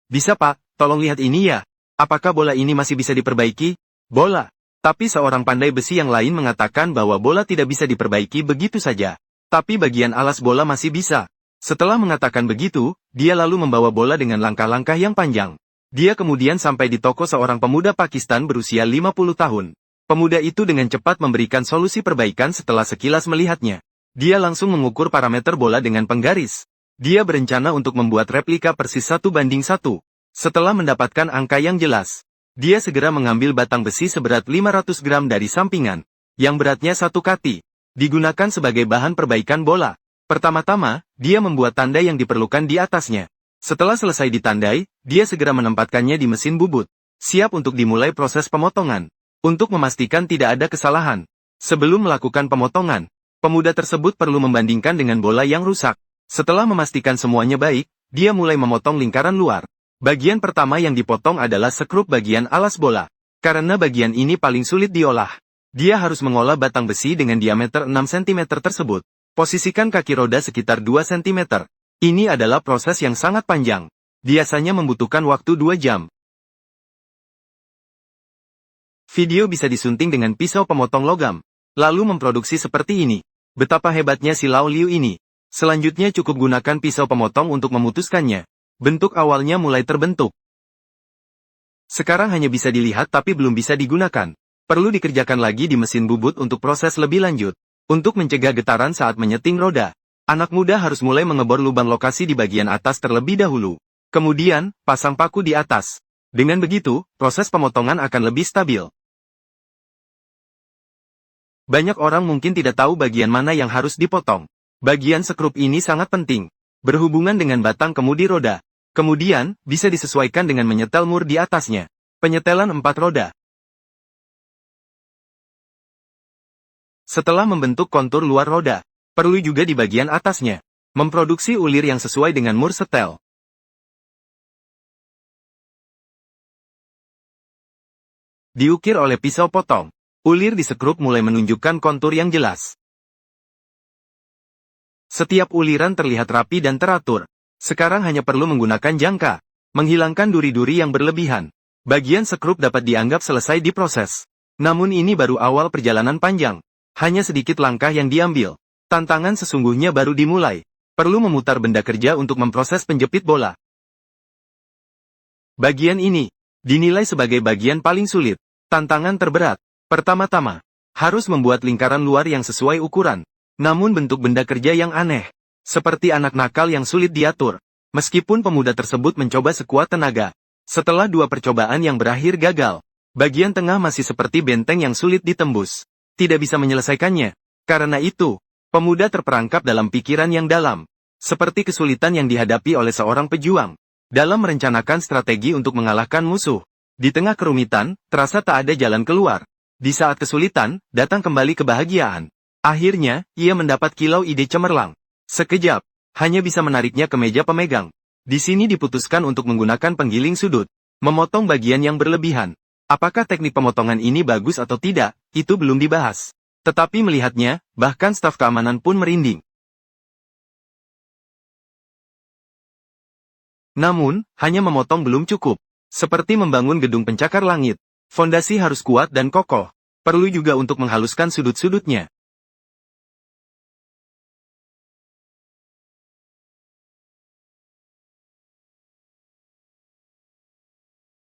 Bisa Pak, tolong lihat ini ya. Apakah bola ini masih bisa diperbaiki? Bola. Tapi seorang pandai besi yang lain mengatakan bahwa bola tidak bisa diperbaiki begitu saja. Tapi bagian alas bola masih bisa. Setelah mengatakan begitu, dia lalu membawa bola dengan langkah-langkah yang panjang. Dia kemudian sampai di toko seorang pemuda Pakistan berusia 50 tahun. Pemuda itu dengan cepat memberikan solusi perbaikan setelah sekilas melihatnya. Dia langsung mengukur parameter bola dengan penggaris. Dia berencana untuk membuat replika persis 1:1. Setelah mendapatkan angka yang jelas, dia segera mengambil batang besi seberat 500 gram dari sampingan, yang beratnya 1 kati, digunakan sebagai bahan perbaikan bola. Pertama-tama, dia membuat tanda yang diperlukan di atasnya. Setelah selesai ditandai, dia segera menempatkannya di mesin bubut, siap untuk dimulai proses pemotongan. Untuk memastikan tidak ada kesalahan, sebelum melakukan pemotongan, pemuda tersebut perlu membandingkan dengan bola yang rusak. Setelah memastikan semuanya baik, dia mulai memotong lingkaran luar. Bagian pertama yang dipotong adalah sekrup bagian alas bola. Karena bagian ini paling sulit diolah, dia harus mengolah batang besi dengan diameter 6 cm tersebut. Posisikan kaki roda sekitar 2 cm. Ini adalah proses yang sangat panjang. Biasanya membutuhkan waktu 2 jam. Video bisa disunting dengan pisau pemotong logam, lalu memproduksi seperti ini. Betapa hebatnya si Lao Liu ini. Selanjutnya cukup gunakan pisau pemotong untuk memutuskannya. Bentuk awalnya mulai terbentuk. Sekarang hanya bisa dilihat tapi belum bisa digunakan. Perlu dikerjakan lagi di mesin bubut untuk proses lebih lanjut. Untuk mencegah getaran saat menyeting roda, anak muda harus mulai mengebor lubang lokasi di bagian atas terlebih dahulu. Kemudian, pasang paku di atas. Dengan begitu, proses pemotongan akan lebih stabil. Banyak orang mungkin tidak tahu bagian mana yang harus dipotong. Bagian sekrup ini sangat penting, berhubungan dengan batang kemudi roda. Kemudian, bisa disesuaikan dengan menyetel mur di atasnya. Penyetelan 4 roda. Setelah membentuk kontur luar roda, perlu juga di bagian atasnya, memproduksi ulir yang sesuai dengan mur setel. Diukir oleh pisau potong, ulir di sekrup mulai menunjukkan kontur yang jelas. Setiap uliran terlihat rapi dan teratur. Sekarang hanya perlu menggunakan jangka, menghilangkan duri-duri yang berlebihan. Bagian sekrup dapat dianggap selesai diproses. Namun ini baru awal perjalanan panjang. Hanya sedikit langkah yang diambil. Tantangan sesungguhnya baru dimulai. Perlu memutar benda kerja untuk memproses penjepit bola. Bagian ini dinilai sebagai bagian paling sulit. Tantangan terberat. Pertama-tama, harus membuat lingkaran luar yang sesuai ukuran. Namun bentuk benda kerja yang aneh. Seperti anak nakal yang sulit diatur. Meskipun pemuda tersebut mencoba sekuat tenaga. Setelah 2 percobaan yang berakhir gagal, bagian tengah masih seperti benteng yang sulit ditembus. Tidak bisa menyelesaikannya. Karena itu, pemuda terperangkap dalam pikiran yang dalam. Seperti kesulitan yang dihadapi oleh seorang pejuang. Dalam merencanakan strategi untuk mengalahkan musuh. Di tengah kerumitan, terasa tak ada jalan keluar. Di saat kesulitan, datang kembali kebahagiaan. Akhirnya, ia mendapat kilau ide cemerlang. Sekejap, hanya bisa menariknya ke meja pemegang. Di sini diputuskan untuk menggunakan penggiling sudut, memotong bagian yang berlebihan. Apakah teknik pemotongan ini bagus atau tidak, itu belum dibahas. Tetapi melihatnya, bahkan staf keamanan pun merinding. Namun, hanya memotong belum cukup. Seperti membangun gedung pencakar langit. Fondasi harus kuat dan kokoh. Perlu juga untuk menghaluskan sudut-sudutnya.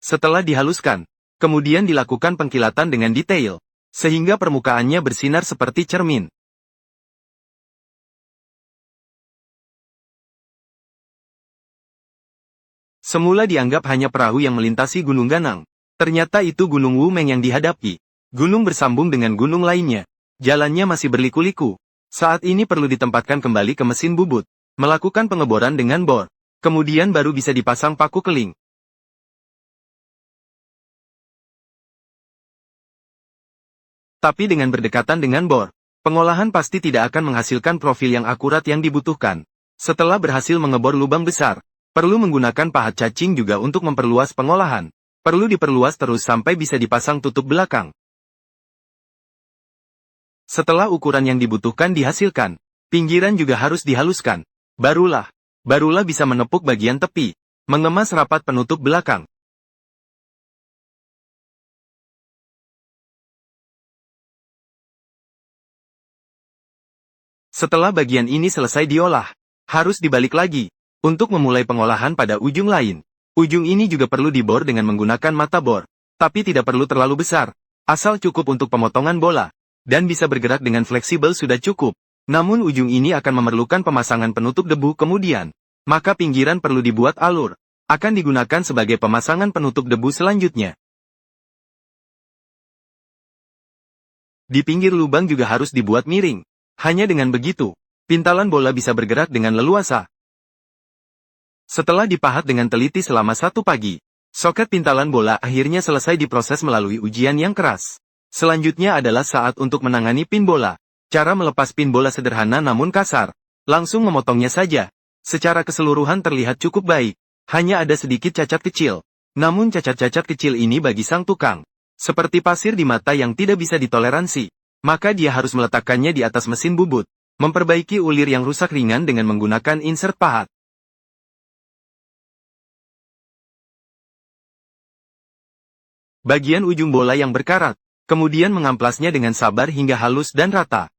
Setelah dihaluskan, kemudian dilakukan pengkilatan dengan detail, sehingga permukaannya bersinar seperti cermin. Semula dianggap hanya perahu yang melintasi Gunung Ganang. Ternyata itu Gunung Wumeng yang dihadapi. Gunung bersambung dengan gunung lainnya. Jalannya masih berliku-liku. Saat ini perlu ditempatkan kembali ke mesin bubut, melakukan pengeboran dengan bor. Kemudian baru bisa dipasang paku keling. Tapi dengan berdekatan dengan bor, pengolahan pasti tidak akan menghasilkan profil yang akurat yang dibutuhkan. Setelah berhasil mengebor lubang besar, perlu menggunakan pahat cacing juga untuk memperluas pengolahan. Perlu diperluas terus sampai bisa dipasang tutup belakang. Setelah ukuran yang dibutuhkan dihasilkan, pinggiran juga harus dihaluskan. Barulah bisa menepuk bagian tepi. mengemas rapat penutup belakang. Setelah bagian ini selesai diolah, harus dibalik lagi, untuk memulai pengolahan pada ujung lain. Ujung ini juga perlu dibor dengan menggunakan mata bor, tapi tidak perlu terlalu besar, asal cukup untuk pemotongan bola, dan bisa bergerak dengan fleksibel sudah cukup. Namun ujung ini akan memerlukan pemasangan penutup debu kemudian, maka pinggiran perlu dibuat alur, akan digunakan sebagai pemasangan penutup debu selanjutnya. Di pinggir lubang juga harus dibuat miring. Hanya dengan begitu, pintalan bola bisa bergerak dengan leluasa. Setelah dipahat dengan teliti selama 1 pagi, soket pintalan bola akhirnya selesai diproses melalui ujian yang keras. Selanjutnya adalah saat untuk menangani pin bola. Cara melepas pin bola sederhana namun kasar. Langsung memotongnya saja. Secara keseluruhan terlihat cukup baik. Hanya ada sedikit cacat kecil. Namun cacat-cacat kecil ini bagi sang tukang, seperti pasir di mata yang tidak bisa ditoleransi. Maka dia harus meletakkannya di atas mesin bubut, memperbaiki ulir yang rusak ringan dengan menggunakan insert pahat. Bagian ujung bola yang berkarat, kemudian mengamplasnya dengan sabar hingga halus dan rata.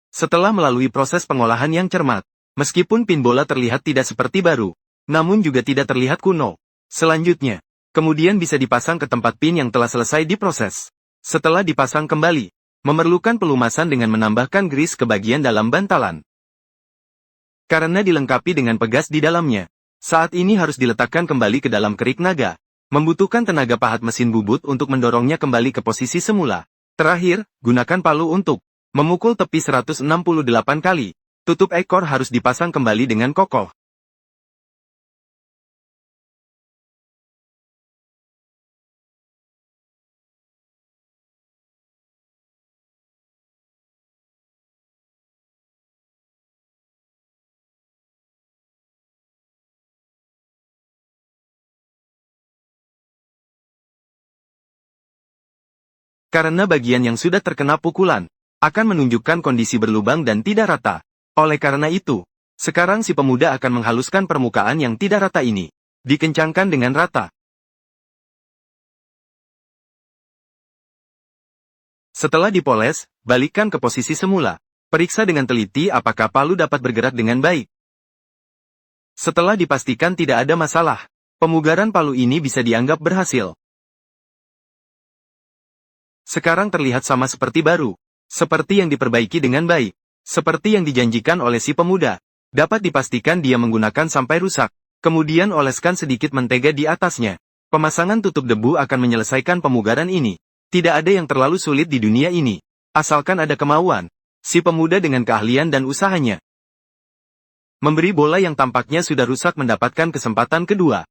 Setelah melalui proses pengolahan yang cermat, meskipun pin bola terlihat tidak seperti baru, namun juga tidak terlihat kuno. Selanjutnya, kemudian bisa dipasang ke tempat pin yang telah selesai diproses. Setelah dipasang kembali, memerlukan pelumasan dengan menambahkan grease ke bagian dalam bantalan. Karena dilengkapi dengan pegas di dalamnya, saat ini harus diletakkan kembali ke dalam kerik naga. Membutuhkan tenaga pahat mesin bubut untuk mendorongnya kembali ke posisi semula. Terakhir, gunakan palu untuk memukul tepi 168 kali. Tutup ekor harus dipasang kembali dengan kokoh. Karena bagian yang sudah terkena pukulan, akan menunjukkan kondisi berlubang dan tidak rata. Oleh karena itu, sekarang si pemuda akan menghaluskan permukaan yang tidak rata ini. Dikencangkan dengan rata. Setelah dipoles, balikkan ke posisi semula. Periksa dengan teliti apakah palu dapat bergerak dengan baik. Setelah dipastikan tidak ada masalah, pemugaran palu ini bisa dianggap berhasil. Sekarang terlihat sama seperti baru. Seperti yang diperbaiki dengan baik. Seperti yang dijanjikan oleh si pemuda. Dapat dipastikan dia menggunakan sampai rusak. Kemudian oleskan sedikit mentega di atasnya. Pemasangan tutup debu akan menyelesaikan pemugaran ini. Tidak ada yang terlalu sulit di dunia ini. Asalkan ada kemauan. Si pemuda dengan keahlian dan usahanya memberi bola yang tampaknya sudah rusak mendapatkan kesempatan kedua.